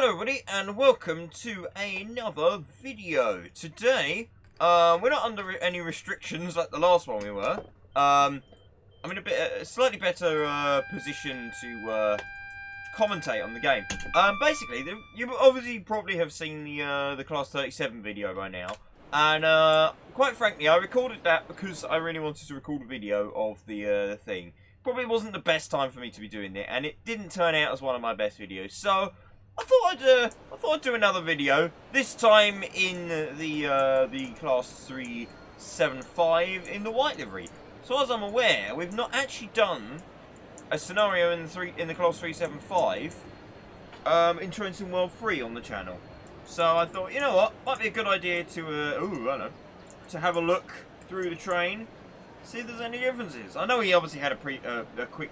Hello everybody and welcome to another video. Today, we're not under any restrictions like the last one we were. I'm in a slightly better position to commentate on the game. Basically, you obviously probably have seen the Class 37 video by now. And quite frankly, I recorded that because I really wanted to record a video of the thing. Probably wasn't the best time for me to be doing it, and it didn't turn out as one of my best videos. So I thought I'd do another video. This time in the Class 375 in the white livery. So as I'm aware, we've not actually done a scenario in the Class 375 in Trenton World 3 on the channel. So I thought, you know what, might be a good idea to I don't know, to have a look through the train, see if there's any differences. I know he obviously had a quick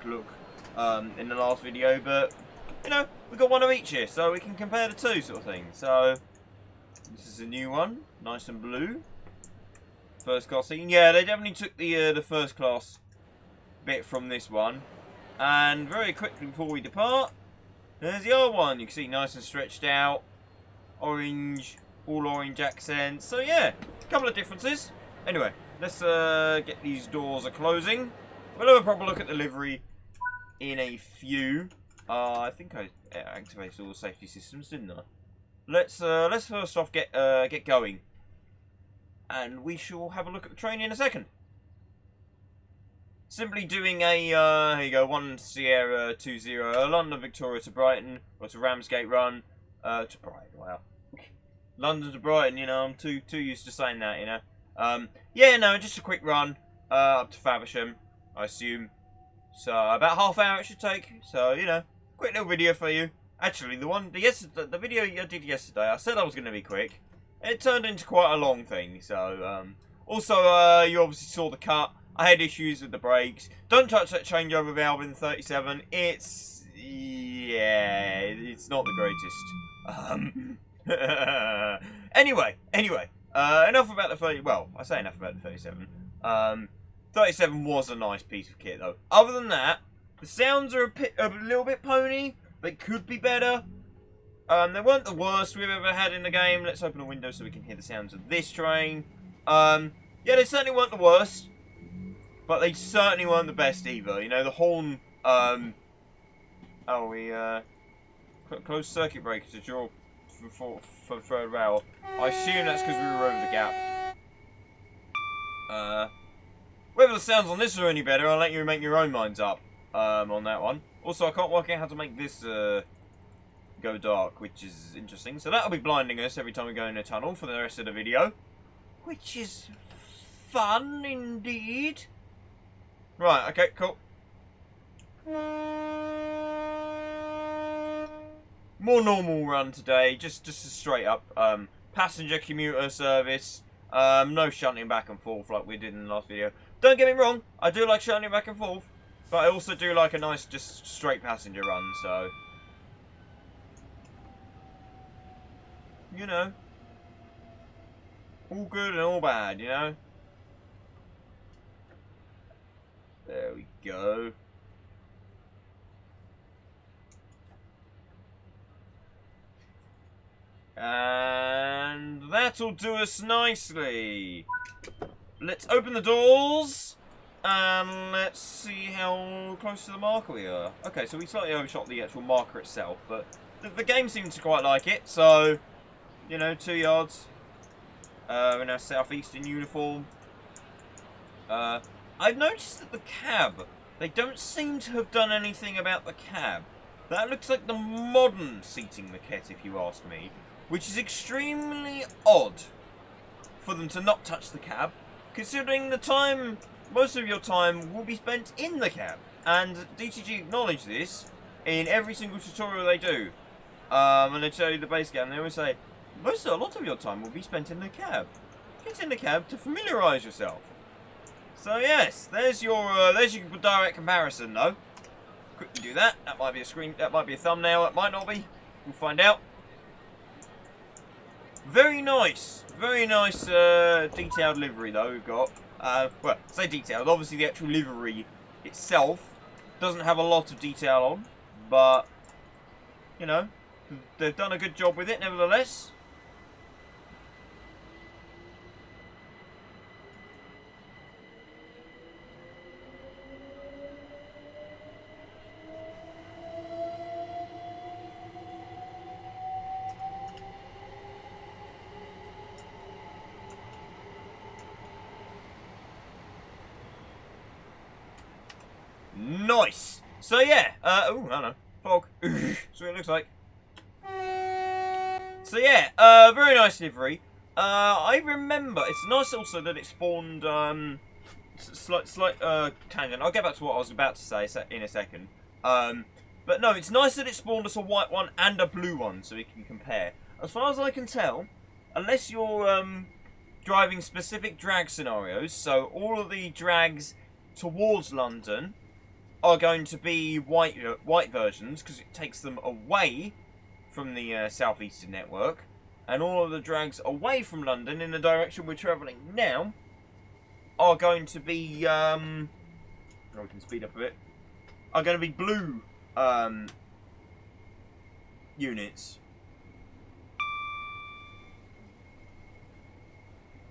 look in the last video, but you know, we've got one of each here, so we can compare the two sort of thing. So this is a new one, nice and blue. First class seating. Yeah, they definitely took the first class bit from this one. And very quickly before we depart, there's the old one. You can see nice and stretched out, orange, all orange accents. So yeah, a couple of differences. Anyway, let's get these doors are closing. We'll have a proper look at the livery in a few. I think I activated all the safety systems, didn't I? Let's first off get going, and we shall have a look at the train in a second. Simply doing a here you go, 1 Sierra 20, London Victoria to Brighton, or to Ramsgate Run, to Brighton. Wow, London to Brighton. You know, I'm too used to saying that. You know, yeah, no, just a quick run up to Faversham, I assume. So about half hour it should take. So you know. Quick little video for you. Actually, the video I did yesterday, I said I was going to be quick. It turned into quite a long thing. So, also, you obviously saw the cut. I had issues with the brakes. Don't touch that changeover valve in the 37. Yeah, it's not the greatest. Anyway, enough about the 30. Well, I say enough about the 37. 37 was a nice piece of kit, though. Other than that, the sounds are a little bit pony. They could be better. They weren't the worst we've ever had in the game. Let's open a window so we can hear the sounds of this train. Yeah, they certainly weren't the worst. But they certainly weren't the best either. You know, the horn... we closed circuit breaker to draw for third rail. I assume that's because we were over the gap. Whether the sounds on this are any better, I'll let you make your own minds up. On that one. Also, I can't work out how to make this go dark, which is interesting. So that'll be blinding us every time we go in a tunnel for the rest of the video, which is fun indeed. Right, okay, cool. More normal run today, just a straight up passenger commuter service. No shunting back and forth like we did in the last video. Don't get me wrong, I do like shunting back and forth. But I also do like a nice, just straight passenger run, so... You know. All good and all bad, you know? There we go. And that'll do us nicely. Let's open the doors. And let's see how close to the marker we are. Okay, so we slightly overshot the actual marker itself, but the game seems to quite like it. So, you know, 2 yards in our Southeastern uniform. I've noticed that the cab, they don't seem to have done anything about the cab. That looks like the modern seating maquette, if you ask me, which is extremely odd for them to not touch the cab, considering the time... Most of your time will be spent in the cab, and DTG acknowledge this in every single tutorial they do. And they show you the base game, they always say, a lot of your time will be spent in the cab. Get in the cab to familiarise yourself. So yes, there's your direct comparison though. Quickly do that. That might be a screen, that might be a thumbnail, it might not be. We'll find out. Very nice detailed livery though we've got. Well, say detailed. Obviously, the actual livery itself doesn't have a lot of detail on, but you know, They've done a good job with it, nevertheless. Nice. So yeah. Oh, I don't know. Fog. That's what it looks like. So yeah. Very nice livery. I remember. It's nice also that it spawned. Slight tangent. I'll get back to what I was about to say in a second. But no, it's nice that it spawned us a white one and a blue one, so we can compare. As far as I can tell, unless you're driving specific drag scenarios, so all of the drags towards London are going to be white versions because it takes them away from the Southeastern network, and all of the drags away from London in the direction we're travelling now are going to be oh, we can speed up a bit. Are going to be blue units.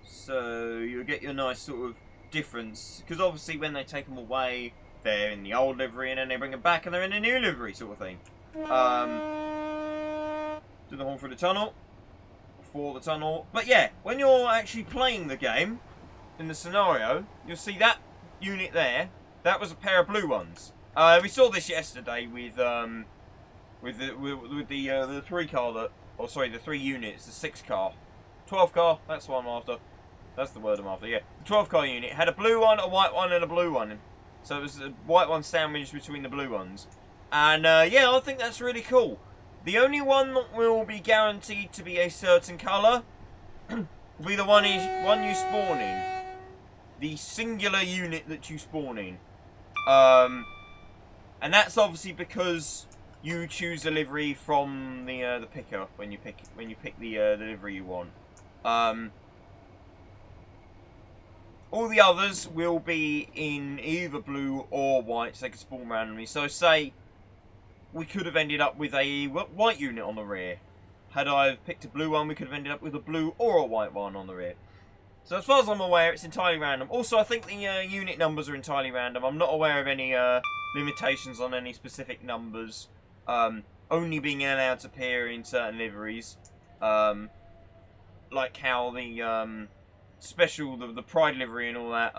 So you'll get your nice sort of difference, because obviously when they take them away, they're in the old livery, and then they bring them back and they're in the new livery sort of thing. Do the horn through the tunnel, for the tunnel. But yeah, when you're actually playing the game, in the scenario, you'll see that unit there. That was a pair of blue ones. We saw this yesterday with the 3 car that, or sorry, the 3 units, the 6 car, 12 car. That's what I'm after. That's the word I'm after. Yeah, the 12 car unit had a blue one, a white one, and a blue one. So it was a white one sandwiched between the blue ones. And yeah, I think that's really cool. The only one that will be guaranteed to be a certain colour will be the one you spawn in. The singular unit that you spawn in. And that's obviously because you choose a livery from the picker when you pick the livery you want. All the others will be in either blue or white, so they can spawn randomly. So say we could have ended up with a white unit on the rear. Had I picked a blue one, we could have ended up with a blue or a white one on the rear. So as far as I'm aware, it's entirely random. Also, I think the unit numbers are entirely random. I'm not aware of any limitations on any specific numbers. Only being allowed to appear in certain liveries. Like how the special, the Pride livery and all that,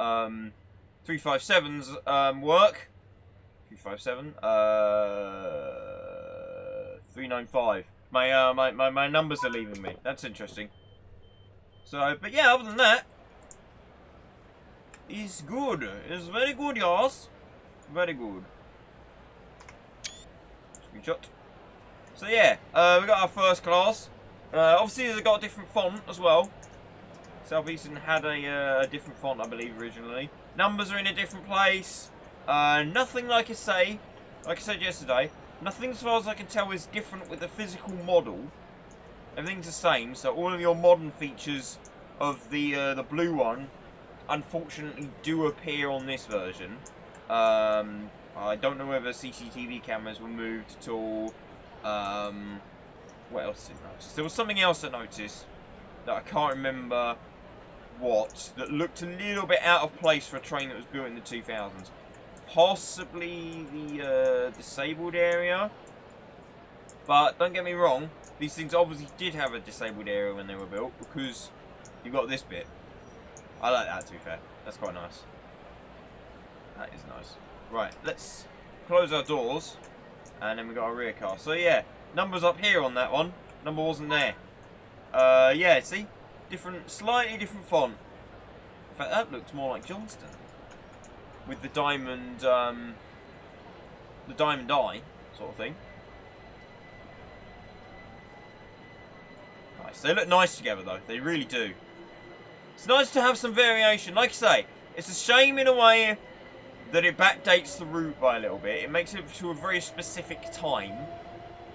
357s work. 357? 395. My numbers are leaving me. That's interesting. So, but yeah, other than that, it's good. It's very good, y'all. Very good. Screenshot. So yeah, we got our first class. Obviously, they've got a different font as well. Southeastern had a different font, I believe, originally. Numbers are in a different place. Nothing like I said yesterday. Nothing, as far as I can tell, is different with the physical model. Everything's the same, so all of your modern features of the blue one, unfortunately, do appear on this version. I don't know whether CCTV cameras were moved at all. What else did I notice? There was something else I noticed that I can't remember what, that looked a little bit out of place for a train that was built in the 2000s. Possibly the disabled area. But don't get me wrong, these things obviously did have a disabled area when they were built, because you got this bit. I like that, to be fair. That's quite nice. That is nice. Right, let's close our doors, and then we got our rear car. So yeah, numbers up here on that one. Number wasn't there. Yeah, see? Slightly different font. In fact, that looks more like Johnston. With the diamond eye sort of thing. Nice. They look nice together though. They really do. It's nice to have some variation. Like I say, it's a shame in a way that it backdates the route by a little bit. It makes it to a very specific time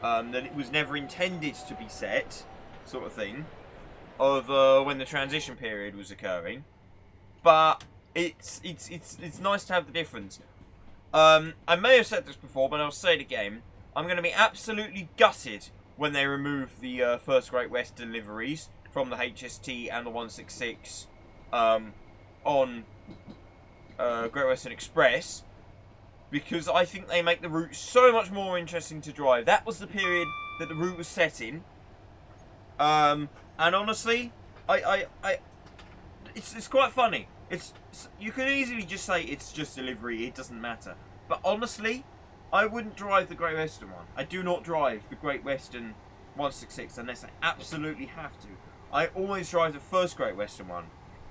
that it was never intended to be set, sort of thing, of when the transition period was occurring. But it's nice to have the difference. I may have said this before, but I'll say it again. I'm going to be absolutely gutted when they removed the first Great Western liveries from the HST and the 166 on Great Western Express, because I think they make the route so much more interesting to drive. That was the period that the route was set in. And honestly, it's quite funny. You could easily just say it's just a livery, it doesn't matter. But honestly, I wouldn't drive the Great Western one. I do not drive the Great Western 166 unless I absolutely have to. I always drive the first Great Western one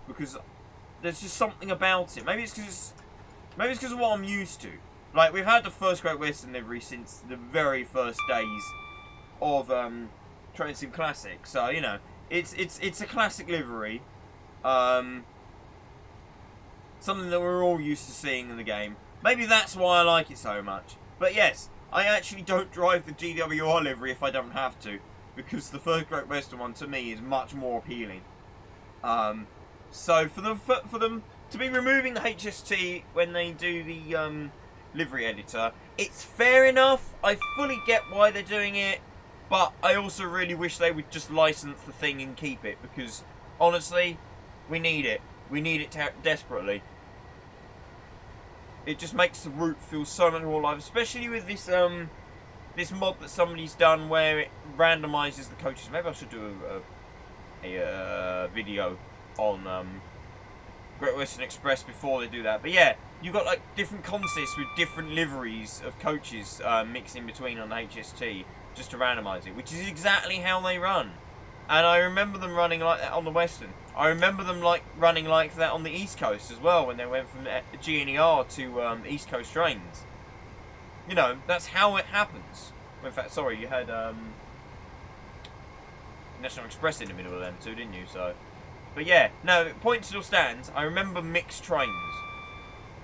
because there's just something about it. Maybe it's because of what I'm used to. Like, we've had the first Great Western livery since the very first days of Train Sim Classic. So, you know, it's a classic livery. Something that we're all used to seeing in the game. Maybe that's why I like it so much. But yes, I actually don't drive the GWR livery if I don't have to, because the first Great Western one to me is much more appealing. So for them to be removing the HST when they do the livery editor, it's fair enough. I fully get why they're doing it, but I also really wish they would just license the thing and keep it, because honestly, we need it. We need it desperately. It just makes the route feel so much more alive, especially with this this mod that somebody's done where it randomizes the coaches. Maybe I should do a video on Great Western Express before they do that. But yeah, you've got like different contests with different liveries of coaches mixed in between on the HST just to randomize it, which is exactly how they run. And I remember them running like that on the Western. I remember them running like that on the East Coast as well, when they went from GNER to East Coast trains. You know, that's how it happens. In fact, sorry, you had National Express in the middle of them too, didn't you? So, but yeah, no, the point still stands. I remember mixed trains,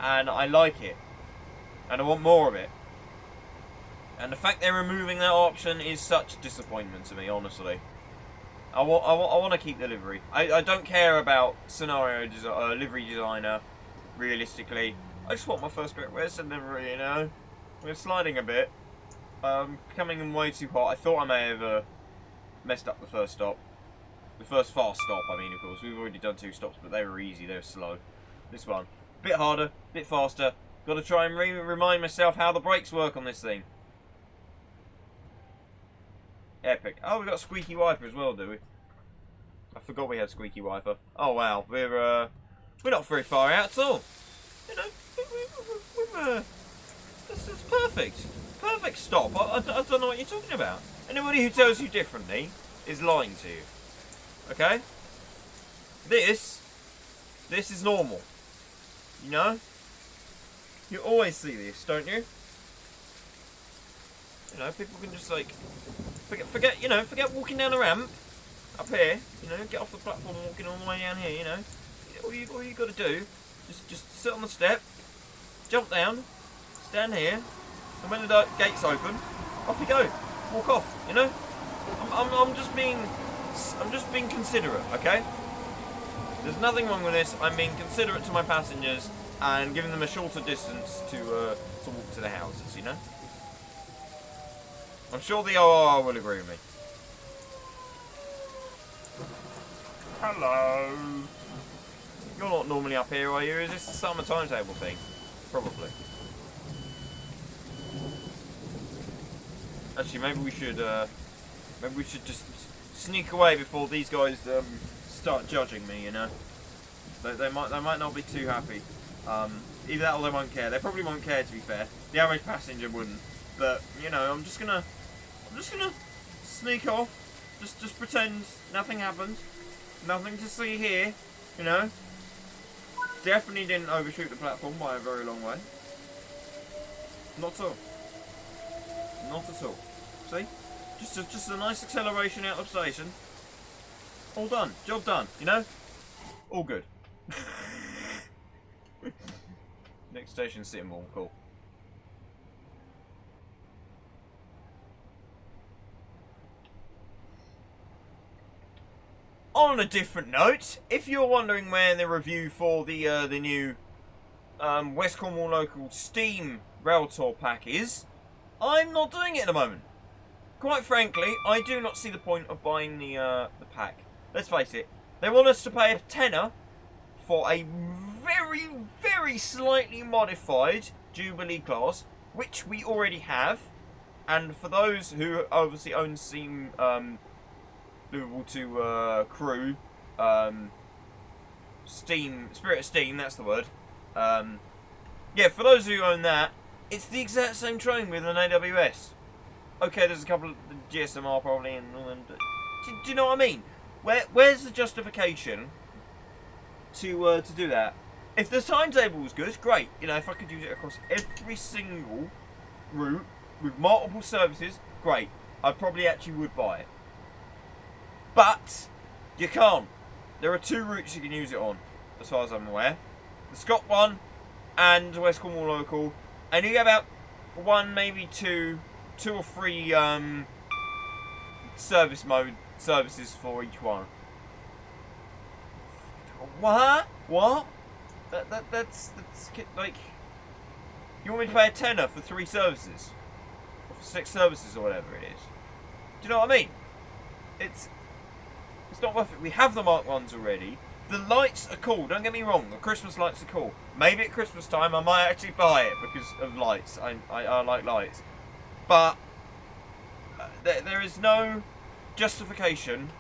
and I like it, and I want more of it. And the fact they're removing that option is such a disappointment to me, honestly. I want to keep the livery. I don't care about livery designer, realistically. I just want my first Great Western livery, you know? We're sliding a bit. Coming in way too hot. I thought I may have messed up the first stop. The first fast stop, I mean, of course. We've already done 2 stops, but they were easy, they were slow. This one, a bit harder, a bit faster. Got to try and remind myself how the brakes work on this thing. Epic. Oh, we got a squeaky wiper as well, do we? I forgot we had squeaky wiper. Oh wow, we're not very far out at all. You know, this is perfect. Perfect stop. I don't know what you're talking about. Anybody who tells you differently is lying to you. Okay? This is normal. You know? You always see this, don't you? You know, people can just like forget walking down the ramp up here. You know, get off the platform and walking all the way down here. You know, all you got to do, just sit on the step, jump down, stand here, and when the gates open, off you go, walk off. You know, I'm just being considerate. Okay, there's nothing wrong with this. I'm being considerate to my passengers and giving them a shorter distance to walk to the houses. You know. I'm sure the OR will agree with me. Hello. You're not normally up here, are you? Is this the summer timetable thing? Probably. Actually, maybe we should just sneak away before these guys start judging me. You know, they might not be too happy. Either that or they won't care. They probably won't care, to be fair. The average passenger wouldn't. But you know, I'm just gonna sneak off. Just pretend nothing happened. Nothing to see here. You know. Definitely didn't overshoot the platform by a very long way. Not at all. Not at all. See? Just a nice acceleration out of station. All done. Job done. You know? All good. Next station, Sitting Bull. Cool. On a different note, if you're wondering where the review for the new West Cornwall Local Steam Rail Tour pack is, I'm not doing it at the moment. quite frankly, I do not see the point of buying the pack. Let's face it, they want us to pay a tenner for a very, very slightly modified Jubilee class, which we already have. And for those who obviously own Steam, Liverpool 2 crew, Steam, Spirit of Steam, that's the word. Yeah, for those who own that, it's the exact same train with an AWS. Okay, there's a couple of GSMR probably, and do you know what I mean? Where's the justification to do that? If the timetable was good, great. You know, if I could use it across every single route with multiple services, great. I probably actually would buy it. But you can't. There are 2 routes you can use it on, as far as I'm aware. The Scott one and West Cornwall local. And you get about 1, maybe 2 or 3 services for each one. What? That's like, you want me to pay a tenner for 3 services? Or for 6 services or whatever it is. Do you know what I mean? It's not worth it. We have the Mark 1s already. The lights are cool, don't get me wrong. The Christmas lights are cool. Maybe at Christmas time I might actually buy it because of lights. I like lights. But there is no justification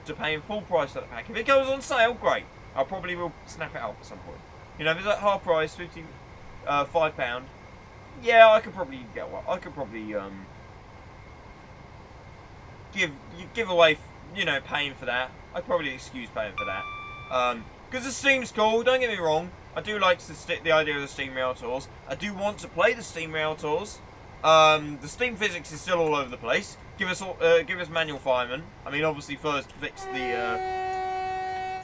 to paying full price for that pack. If it goes on sale, great. I probably will snap it up at some point. You know, if it's at half price, £55. Yeah, I could probably get one. I could probably give away, you know, paying for that. I'd probably excuse paying for that. Because the Steam's cool, don't get me wrong. I do like the idea of the Steam Rail Tours. I do want to play the Steam Rail Tours. The Steam physics is still all over the place. Give us manual firemen. I mean, obviously first fix the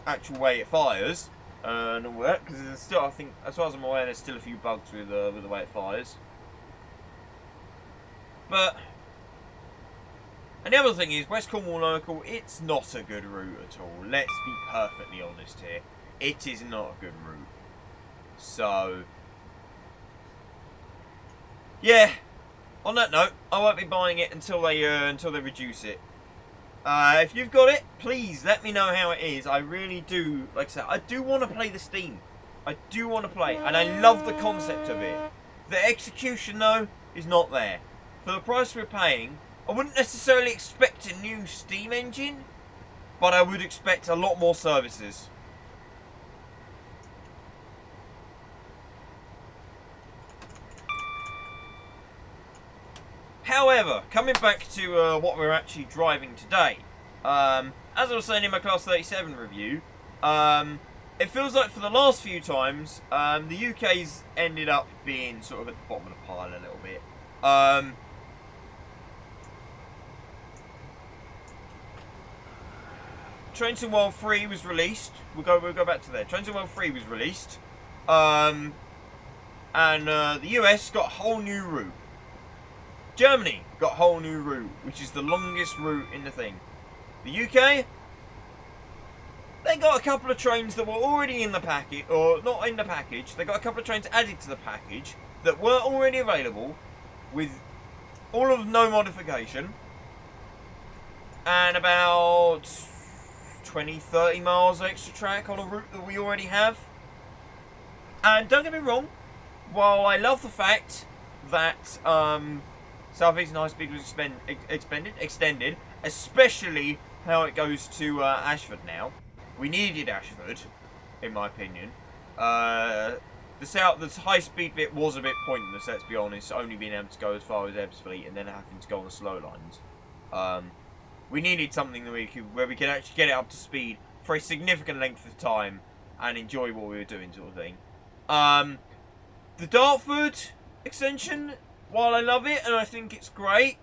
actual way it fires and all that, because there's still, I think, as far as I'm aware, there's still a few bugs with the way it fires. But, and the other thing is, West Cornwall local, it's not a good route at all. Let's be perfectly honest here. It is not a good route. So, yeah. On that note, I won't be buying it until they reduce it. If you've got it, please let me know how it is. I really do, like I said, I do want to play the Steam. I do want to play, and I love the concept of it. The execution, though, is not there. For the price we're paying, I wouldn't necessarily expect a new Steam engine, but I would expect a lot more services. However, coming back to what we're actually driving today, as I was saying in my Class 37 review, it feels like for the last few times, the UK's ended up being sort of at the bottom of the pile a little bit. Trains in World 3 was released. We'll go back to there. Trains in World 3 was released, and the US got a whole new route. Germany got a whole new route, which is the longest route in the thing. The UK, they got a couple of trains that were already in the package, or not in the package. They got a couple of trains added to the package that were already available with all of no modification and about 20-30 miles extra track on a route that we already have. And don't get me wrong, while I love the fact that Southeastern High Speed was extended, especially how it goes to Ashford now. We needed Ashford, in my opinion. The high speed bit was a bit pointless, let's be honest, only being able to go as far as Ebbsfleet and then having to go on the slow lines. We needed something that where we could actually get it up to speed for a significant length of time and enjoy what we were doing, sort of thing. The Dartford extension, while I love it and I think it's great,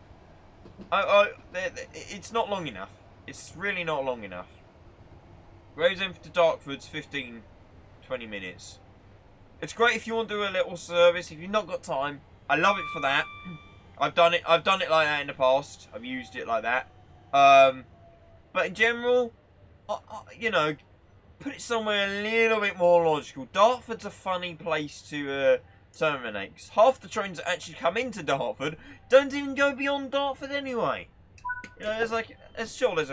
it's not long enough. It's really not long enough. Gravesend to Dartford's 15-20 minutes. It's great if you want to do a little service. If you've not got time, I love it for that. I've done it like that in the past. I've used it like that. But in general, you know, put it somewhere a little bit more logical. Dartford's a funny place to terminate, 'cause half the trains that actually come into Dartford don't even go beyond Dartford anyway. You know, there's a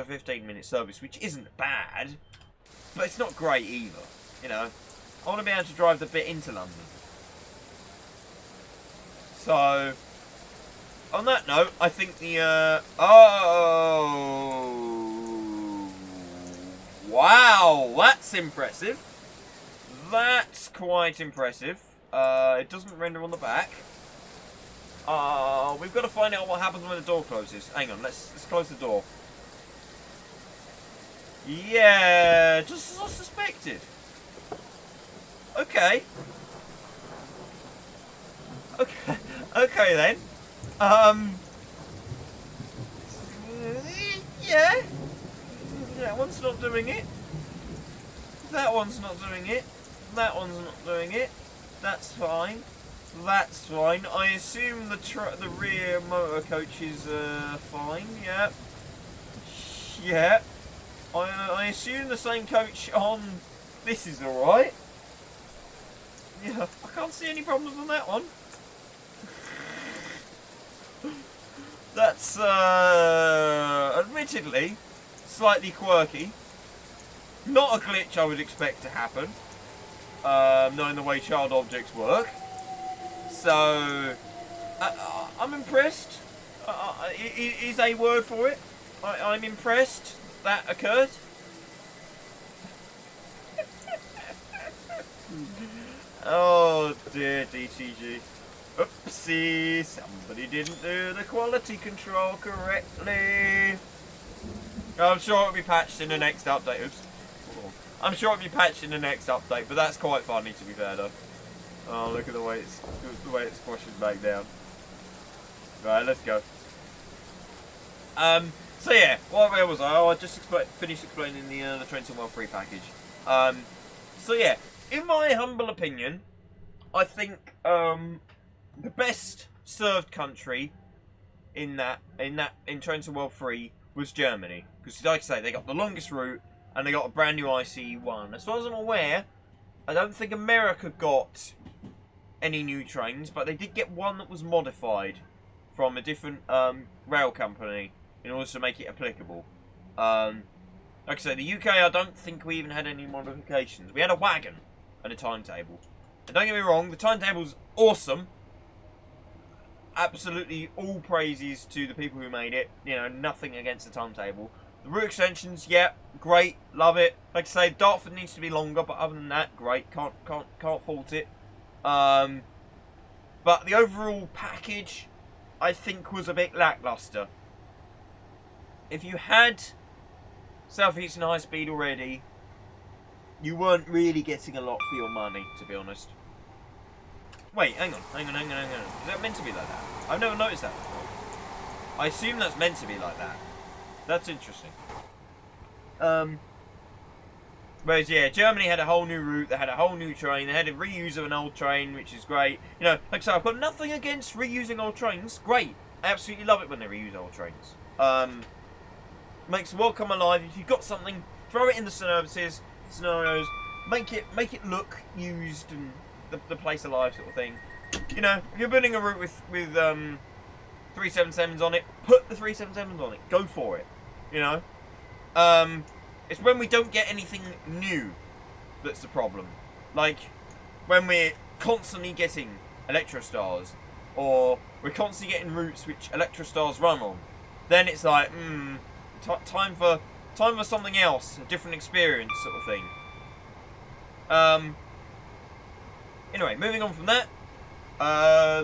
15-minute service, which isn't bad, but it's not great either. You know, I want to be able to drive the bit into London. So, on that note, I think the oh, wow, that's impressive. That's quite impressive. It doesn't render on the back. We've got to find out what happens when the door closes. Hang on, let's close the door. Yeah, just as I suspected. Okay. Okay, okay then. Yeah. That one's not doing it. That one's not doing it. That one's not doing it. That's fine. That's fine. I assume the rear motor coach is fine. Yeah. Yeah. I assume the same coach on this is all right. Yeah. I can't see any problems on that one. That's admittedly slightly quirky. Not a glitch I would expect to happen, knowing the way child objects work. So, I'm impressed. Is a word for it. I'm impressed that occurred. Oh dear, DTG. Oopsie, somebody didn't do the quality control correctly. I'm sure it'll be patched in the next update. Oops. I'm sure it'll be patched in the next update, but that's quite funny to be fair though. Oh, look at the way it's squashing back down. Right, let's go. So yeah, where was I? Oh, I just finished explaining the Trenton Well free package. So yeah, in my humble opinion, I think the best served country in Trenton Well free was Germany, because like I say, they got the longest route and they got a brand new ICE-1. As far as I'm aware, I don't think America got any new trains, but they did get one that was modified from a different rail company in order to make it applicable. Like I say, the UK, I don't think we even had any modifications. We had a wagon and a timetable. And don't get me wrong, the timetable's awesome. Absolutely all praises to the people who made it. You know, nothing against the timetable. The route extensions, yeah, great, love it. Like I say, Dartford needs to be longer, but other than that, great, can't fault it. But the overall package, I think, was a bit lackluster. If you had Southeastern High Speed already, you weren't really getting a lot for your money, to be honest. Wait, hang on. Is that meant to be like that? I've never noticed that before. I assume that's meant to be like that. That's interesting. Whereas, yeah, Germany had a whole new route, they had a whole new train, they had a reuse of an old train, which is great. You know, like I say, I've got nothing against reusing old trains. Great. I absolutely love it when they reuse old trains. Makes the world come alive. If you've got something, throw it in the scenarios, make it look used and the place alive sort of thing. You know, if you're building a route with 377s on it, put the 377s on it. Go for it. You know? It's when we don't get anything new that's the problem. Like, when we're constantly getting Electrostars, or we're constantly getting routes which Electrostars run on, then it's like, time for something else, a different experience sort of thing. Anyway, moving on from that,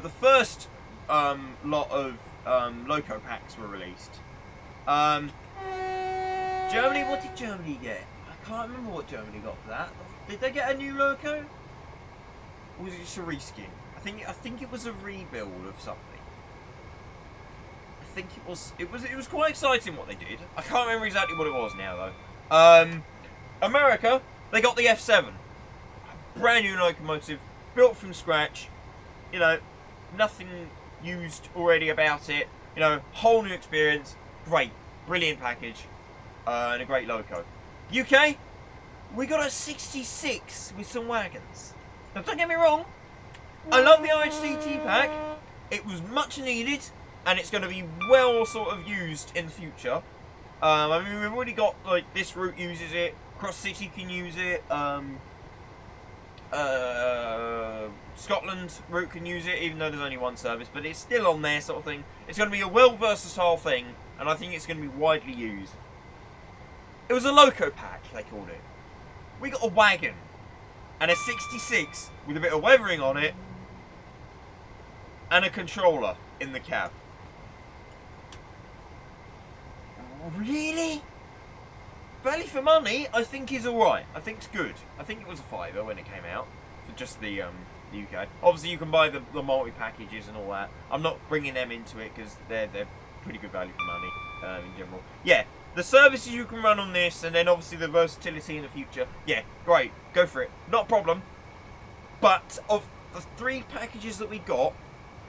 the first lot of Loco packs were released. Germany, what did Germany get? I can't remember what Germany got for that. Did they get a new Loco? Or was it just a reskin? I think it was a rebuild of something. I think it was quite exciting what they did. I can't remember exactly what it was now though. America, they got the F7. A brand new locomotive, built from scratch. You know, nothing used already about it. You know, whole new experience. Great, brilliant package. And a great loco. UK, we got a 66 with some wagons. Now don't get me wrong, I love the IHCT pack. It was much needed. and it's going to be well sort of used in the future. I mean, we've already got, like, this route uses it, Cross City can use it, Scotland route can use it, even though there's only one service, but it's still on there sort of thing. It's going to be a well versatile thing, and I think it's going to be widely used. It was a loco pack, they called it. We got a wagon, and a 66 with a bit of weathering on it, and a controller in the cab. Really? Value for money, I think is alright. I think it's good. I think it was a fiver when it came out for just the UK. Obviously, you can buy the multi-packages and all that. I'm not bringing them into it because they're pretty good value for money in general. Yeah, the services you can run on this, and then obviously the versatility in the future. Yeah, great. Go for it. Not a problem. But of the 3 packages that we got,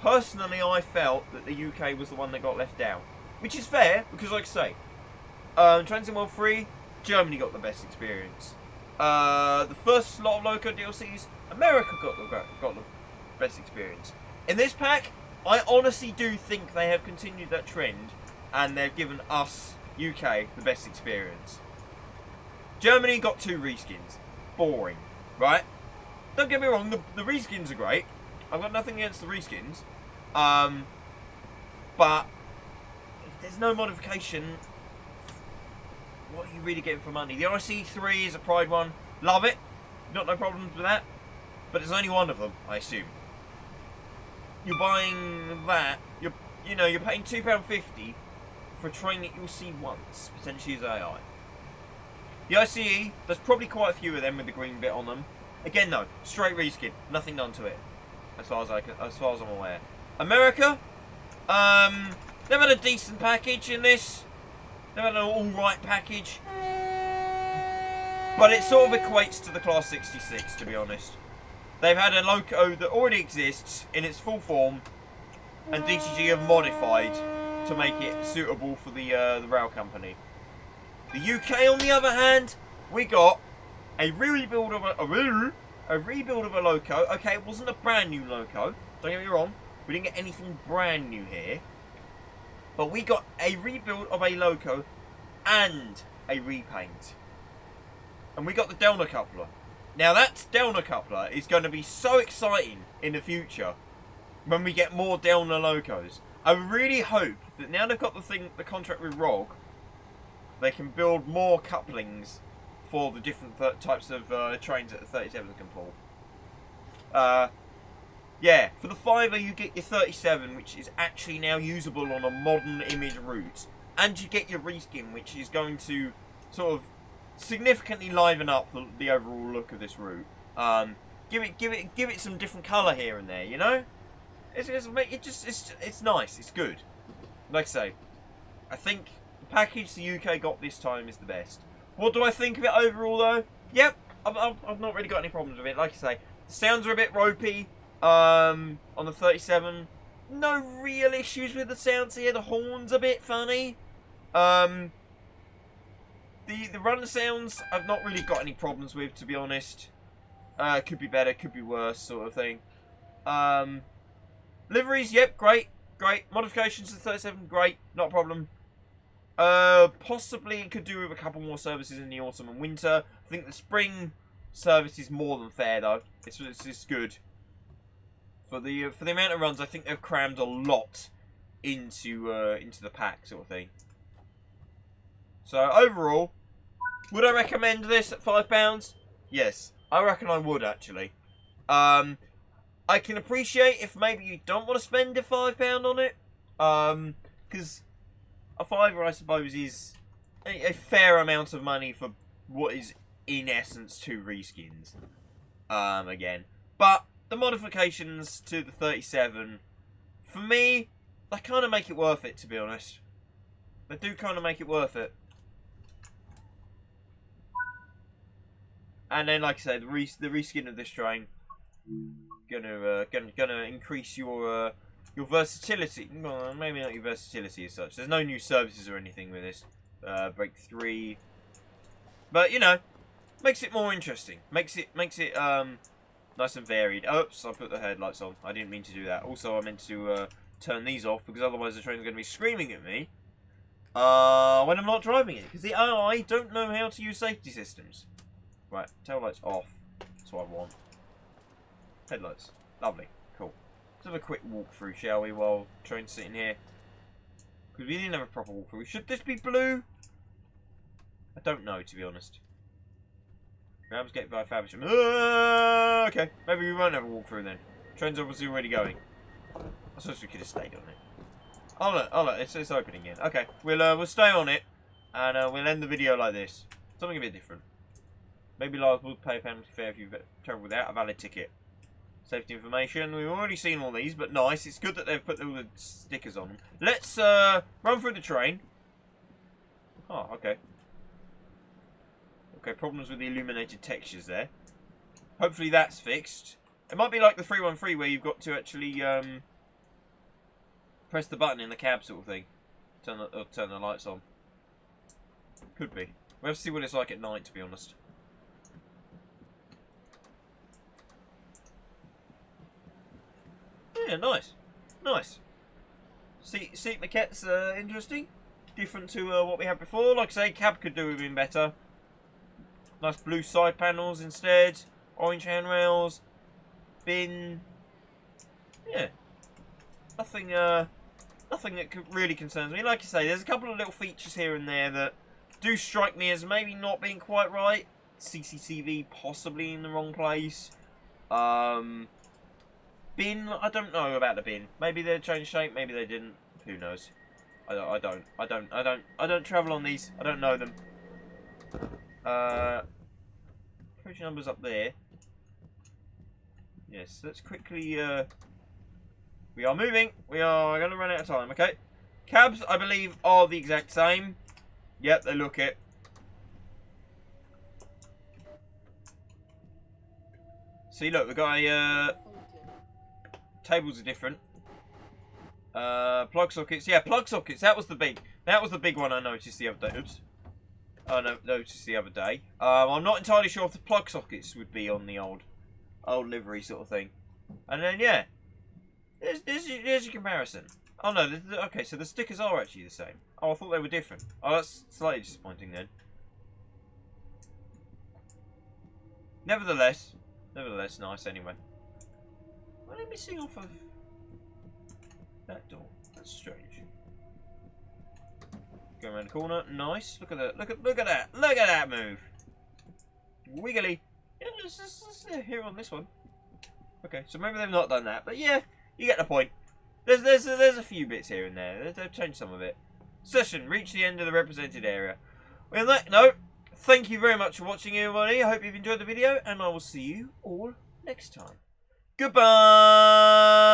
personally, I felt that the UK was the one that got left out. Which is fair, because like I say, Transit World 3, Germany got the best experience. The first lot of Loco DLCs, America got the best experience. In this pack, I honestly do think they have continued that trend, and they've given us, UK, the best experience. Germany got 2 reskins. Boring, right? Don't get me wrong, the reskins are great. I've got nothing against the reskins. But if there's no modification, what are you really getting for money? The IC3 is a Pride one. Love it. Got no problems with that. But there's only one of them, I assume. You're buying that. You're paying £2.50 for a train that you'll see once, potentially as AI. The ICE, there's probably quite a few of them with the green bit on them. Again, though, straight reskin, nothing done to it, as far as I'm aware. America, they've had a decent package in this. They've had an all-right package, but it sort of equates to the Class 66, to be honest. They've had a loco that already exists in its full form, and DTG have modified to make it suitable for the rail company. The UK, on the other hand, we got a rebuild of a loco. Okay, it wasn't a brand new loco. Don't get me wrong. We didn't get anything brand new here. But we got a rebuild of a loco and a repaint. And we got the Delna coupler. Now that Delna coupler is going to be so exciting in the future when we get more Delna locos. I really hope that now they've got the contract with ROG, they can build more couplings for the different types of trains that the 37 can pull. Yeah, for the fiver you get your 37, which is actually now usable on a modern image route, and you get your reskin, which is going to sort of significantly liven up the overall look of this route. Give it some different colour here and there, you know. It's nice. It's good. Like I say, I think the package the UK got this time is the best. What do I think of it overall, though? Yep, I've not really got any problems with it. Like I say, the sounds are a bit ropey on the 37. No real issues with the sounds here. The horn's a bit funny. The run sounds I've not really got any problems with, to be honest. Could be better, could be worse, sort of thing. Liveries, yep, great. Modifications to 37, great, not a problem. Possibly could do with a couple more services in the autumn and winter. I think the spring service is more than fair, though. It's good. For the amount of runs, I think they've crammed a lot into the pack, sort of thing. So overall, would I recommend this at £5? Yes, I reckon I would actually. I can appreciate if maybe you don't want to spend a £5 on it, because a fiver, I suppose, is a fair amount of money for what is in essence 2 reskins. Again, but the modifications to the 37, for me, they kind of make it worth it, to be honest. They do kind of make it worth it. And then, like I said, the reskin of this train gonna increase your versatility. Well, maybe not your versatility as such. There's no new services or anything with this break 3, but you know, makes it more interesting. Makes it nice and varied. Oops, I put the headlights on. I didn't mean to do that. Also, I meant to turn these off, because otherwise the train's going to be screaming at me when I'm not driving it. Because the AI don't know how to use safety systems. Right, tail lights off. That's what I want. Headlights. Lovely. Cool. Let's have a quick walkthrough, shall we, while train's sitting here. Because we didn't have a proper walkthrough. Should this be blue? I don't know, to be honest. Ramsgate by Faversham. Okay, maybe we won't have a walkthrough then. Train's obviously already going. I suppose we could have stayed on it. Oh look, it's opening again. Okay, we'll stay on it, and we'll end the video like this. Something a bit different. Maybe Lars will pay penalty fare if you've travelled without a valid ticket. Safety information. We've already seen all these, but nice. It's good that they've put all the stickers on them. Let's run through the train. Oh, okay. Okay, problems with the illuminated textures there. Hopefully that's fixed. It might be like the 313 where you've got to actually press the button in the cab sort of thing. Turn the lights on. Could be. We'll have to see what it's like at night, to be honest. Yeah, nice. Nice. Seat maquette's interesting. Different to what we had before. Like I say, cab could do even better. Nice blue side panels instead. Orange handrails. Bin. Yeah. Nothing that really concerns me. Like I say, there's a couple of little features here and there that do strike me as maybe not being quite right. CCTV possibly in the wrong place. Bin, I don't know about the bin. Maybe they changed shape, maybe they didn't. Who knows? I don't travel on these. I don't know them. Approach numbers up there. Yes, let's quickly we are moving. We are going to run out of time, okay? Cabs, I believe, are the exact same. Yep, they look it. See, look, we've got a tables are different. Plug sockets. Yeah, plug sockets. That was the big one I noticed the other day. Oops. I noticed the other day. I'm not entirely sure if the plug sockets would be on the old livery sort of thing. And then yeah, there's your comparison. Oh no, okay, so the stickers are actually the same. Oh, I thought they were different. Oh, that's slightly disappointing then. Nevertheless, nice anyway. Why are they missing off of that door? That's strange. Go around the corner. Nice. Look at that. Look at that. Look at that move. Wiggly. Yeah, let's here on this one. Okay, so maybe they've not done that, but yeah, you get the point. There's a few bits here and there. They've changed some of it. Session reached the end of the represented area. Well, on that note, thank you very much for watching, everybody. I hope you've enjoyed the video, and I will see you all next time. Goodbye.